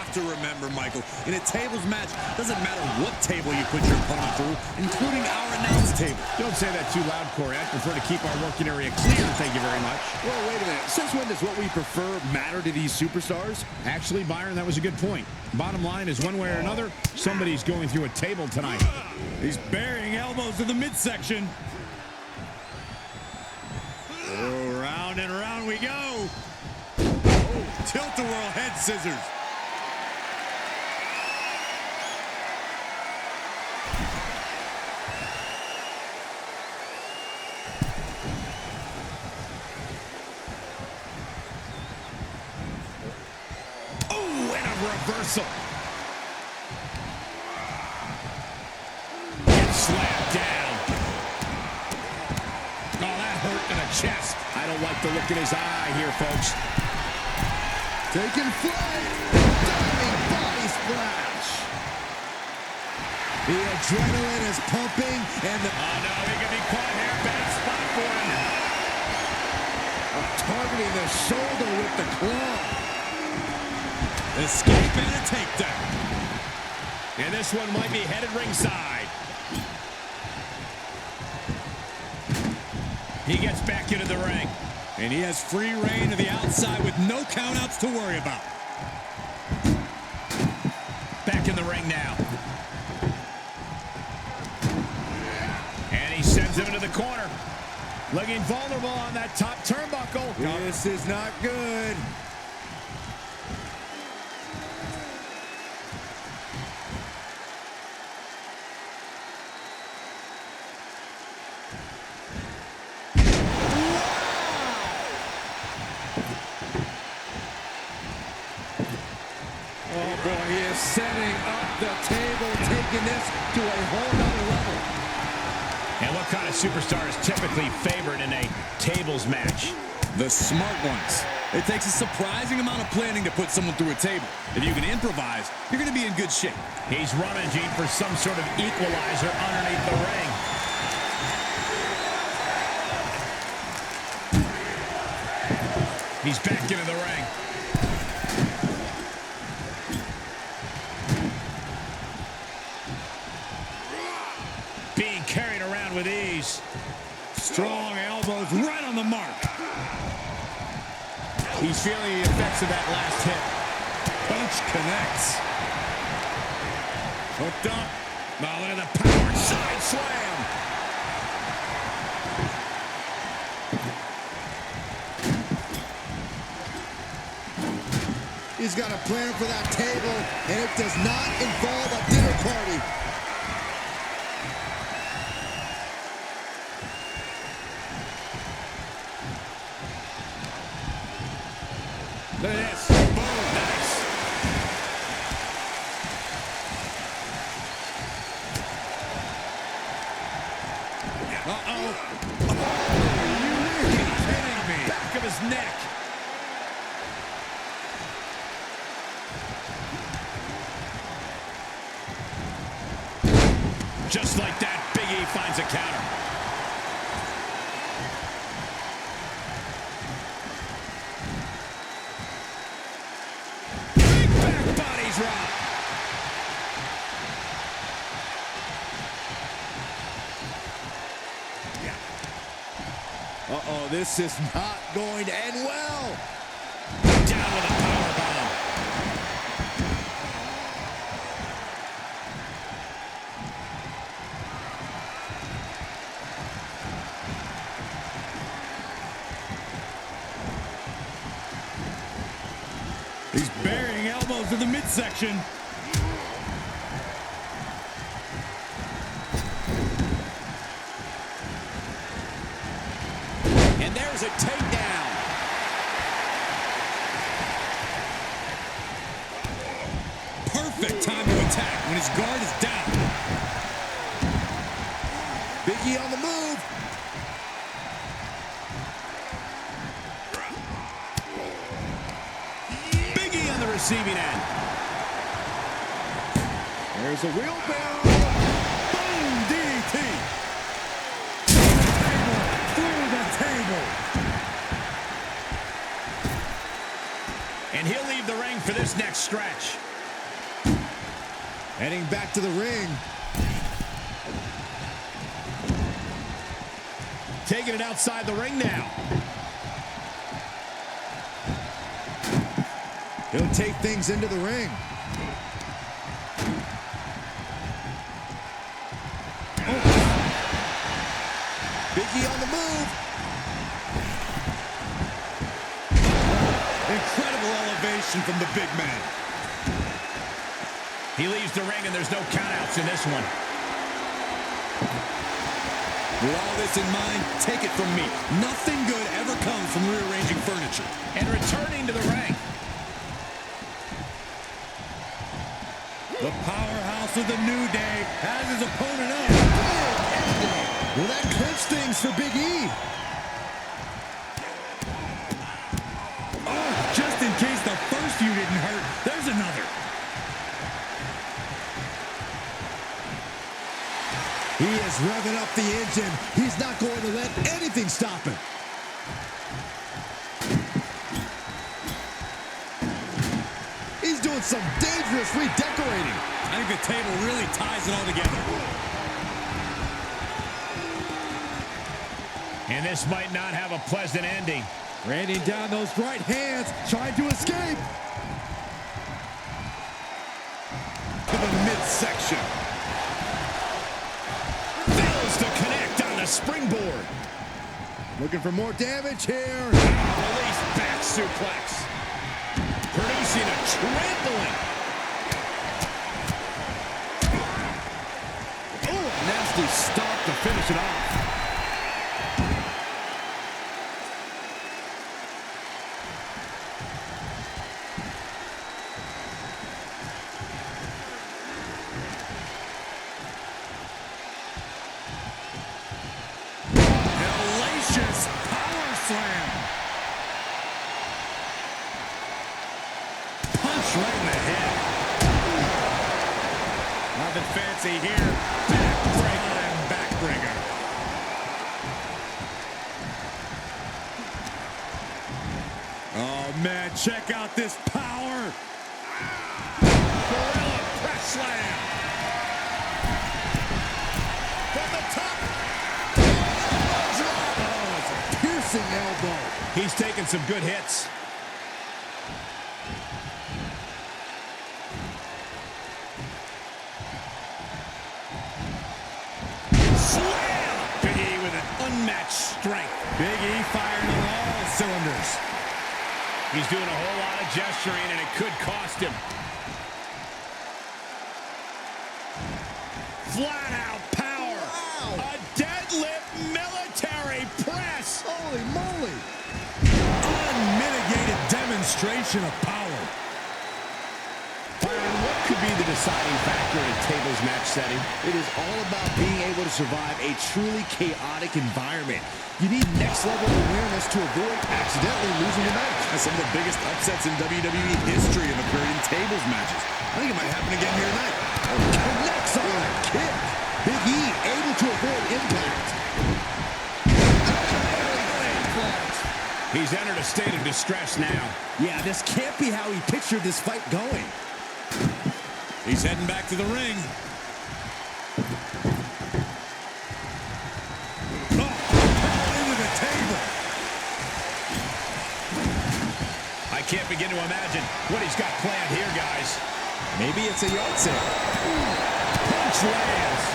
have to remember, Michael, in a tables match, doesn't matter what table you put your opponent through, including our announce table. Don't say that too loud, Corey. I prefer to keep our working area clear, thank you very much. Well, wait a minute. Since when does what we prefer matter to these superstars? Actually, Byron, that was a good point. Bottom line is, one way or another, somebody's going through a table tonight. He's burying elbows to the midsection. Oh, round and round we go. Oh, tilt-a-whirl head scissors. Oh, and a reversal. Gets slammed down. Oh, that hurt in the chest. I don't like the look in his eye here, folks. Taking flight. Diving body splash. The adrenaline is pumping, and the... Oh, no, he can be caught here. Bad spot for him. Targeting the shoulder with the claw. Escape and a takedown. And this one might be headed ringside. He gets back into the ring. And he has free reign to the outside with no countouts to worry about. Back in the ring now. And he sends him into the corner. Looking vulnerable on that top turnbuckle. This is not good. He is setting up the table, taking this to a whole nother level. And what kind of superstar is typically favored in a tables match? The smart ones. It takes a surprising amount of planning to put someone through a table. If you can improvise, you're going to be in good shape. He's rummaging for some sort of equalizer underneath the ring. He's back into the ring. Being carried around with ease. Strong elbows right on the mark. He's feeling the effects of that last hit. Punch connects. Hooked up. Now look at the power side slam. He's got a plan for that table, and it does not involve a dinner party. Look at this. Boom. Nice. Uh-oh. Oh, are you kidding me? Back of his neck. Just like that, Big E finds a counter. Big back body drop. Uh-oh, this is not going to end well. Down with a powerbomb. He's burying elbows to the midsection. And there's a takedown. Perfect time to attack when his guard is down. Big E on the move. Big E on the receiving end. There's a wheelbarrow. Boom, DDT. Through the table. And he'll leave the ring for this next stretch. Heading back to the ring. Taking it outside the ring now. He'll take things into the ring. Oh. Big E on the move. Incredible elevation from the big man. He leaves the ring and there's no countouts in this one. With all this in mind, take it from me. Nothing good ever comes from rearranging furniture. And returning to the ring. The powerhouse of the New Day has his opponent up. Well, that clinched things for Big E. Oh, just in case the first few didn't hurt, there's another. He is revving up the engine. He's not going to let anything stop him. He's doing some dangerous redecorating. I think the table really ties it all together. And this might not have a pleasant ending. Raining down those right hands, trying to escape. To the midsection. Fails to connect on the springboard. Looking for more damage here. Release back suplex. Producing a trampling. Oh, nasty stomp to finish it off. Hellacious power slam. Punch right in the head. Nothing fancy here. Backbreaker and backbreaker. Oh, man, check out this power. Gorilla press slam. From the top. Oh, it's a piercing elbow. He's taking some good hits. Slam! Big E with an unmatched strength. Big E firing on all cylinders. He's doing a whole lot of gesturing, and it could cost him. Flat out power. Wow. A deadlift military press. Holy moly. Unmitigated demonstration of power. Byron, what could be the deciding factor in a tables match setting? It is all about being able to survive a truly chaotic environment. You need next-level awareness to avoid accidentally losing the match. That's some of the biggest upsets in WWE history have occurred in tables matches. I think it might happen again here tonight. Connects on that kick. Big E able to avoid impact. He's entered a state of distress now. Yeah, this can't be how he pictured this fight going. He's heading back to the ring. Oh, into the table. I can't begin to imagine what he's got planned here, guys. Maybe it's a yard sale. Punch lands.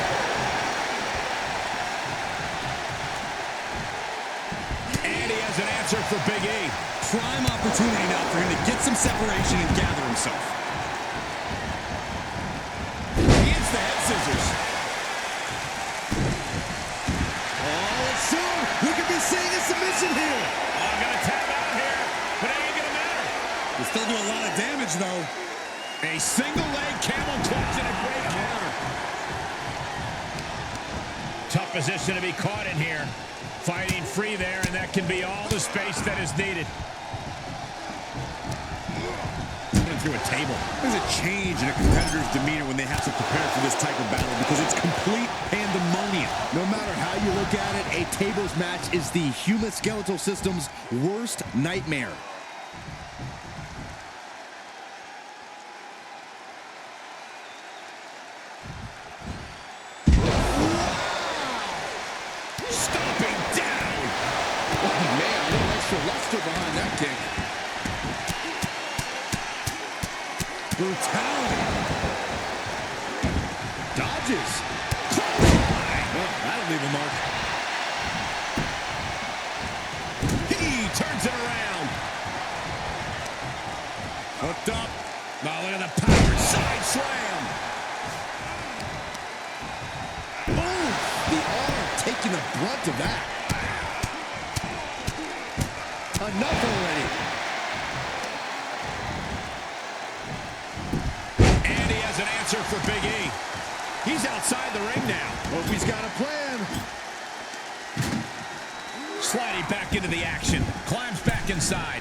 And he has an answer for Big E. Prime opportunity now for him to get some separation and gather himself. He hits the head scissors. Oh, soon we could be seeing a submission here. Oh, I'm going to tap out here, but it ain't going to matter. He'll still do a lot of damage, though. A single leg camel clutch and a great counter. Tough position to be caught in here. Fighting free there, and that can be all the space that is needed. Putting through a table. There's a change in a competitor's demeanor when they have to prepare for this type of battle because it's complete pandemonium. No matter how you look at it, a tables match is the human skeletal system's worst nightmare. stood behind that kick. Brutality. Dodges. Oh, that'll leave a mark. He turns it around. Hooked up. Now look at the power side slam. Boom! The arm taking the brunt of that. Enough already. And he has an answer for Big E. He's outside the ring now. Hope he's got a plan. Sliding back into the action. Climbs back inside.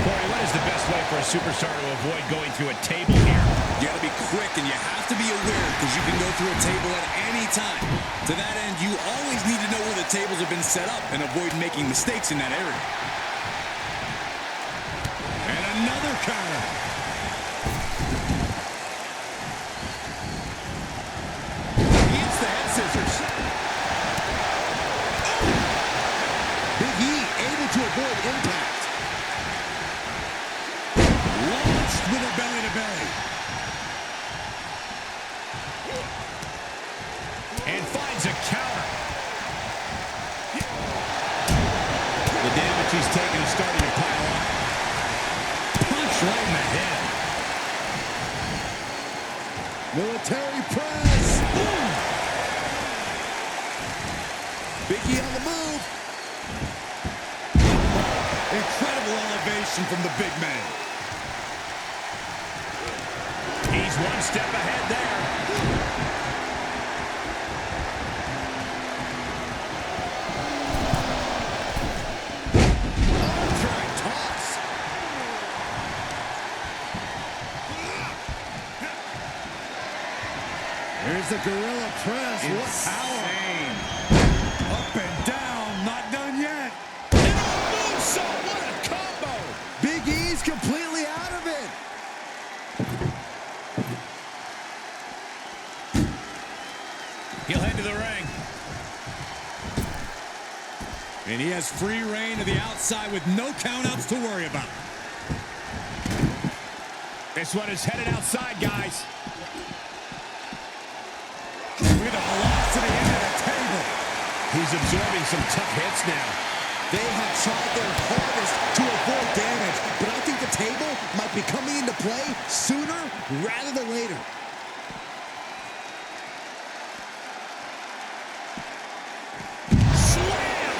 Corey, what is the best way for a superstar to avoid going through a table here? You got to be quick, and you have to be aware because you can go through a table at any time. To that end, you always need to know where the tables have been set up and avoid making mistakes in that area. And another counter. He hits the head scissors. Big E able to avoid impact. Launched with a belly-to-belly. And finds a counter. The damage he's taken is starting to pile up. Punch right in the head. Military press. Boom. Big E on the move. Incredible elevation from the big man. He's one step ahead there. Try toss. Here's the gorilla press. What power. Up and down, not done yet. And a moonsault, what a combo. Big E's completely out of it. He'll head to the ring. And he has free reign to the outside with no countouts to worry about. This one is headed outside, guys. Look at the velocity into the table. He's absorbing some tough hits now. They have tried their hardest to avoid damage, but I think the table might be coming into play sooner rather than later. Slam!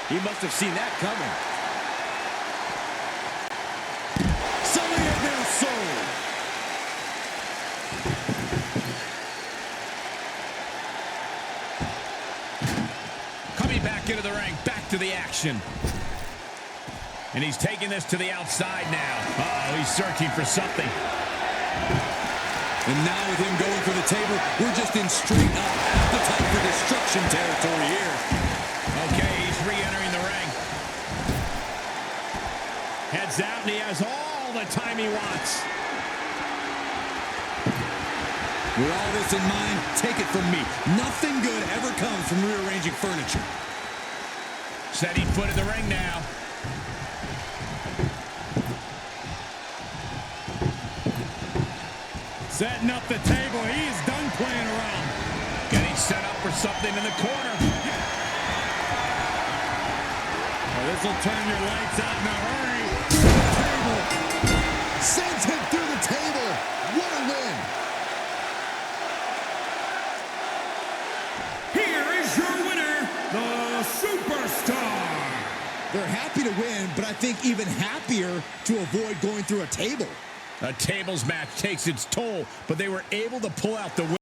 He must have seen that coming. Somebody has been sold. Coming back into the ring, back to the action. And he's taking this to the outside now. Uh-oh, he's searching for something. And now with him going for the table, we're just in straight up appetite for destruction territory here. Okay, he's re-entering the ring. Heads out, and he has all the time he wants. With all this in mind, take it from me. Nothing good ever comes from rearranging furniture. Setting foot in the ring now. Setting up the table. He is done playing around. Getting set up for something in the corner. Oh, this will turn your lights out in a hurry. Table. Sends him through the table. What a win. Here is your winner, the Superstar. They're happy to win, but I think even happier to avoid going through a table. A tables match takes its toll, but they were able to pull out the win.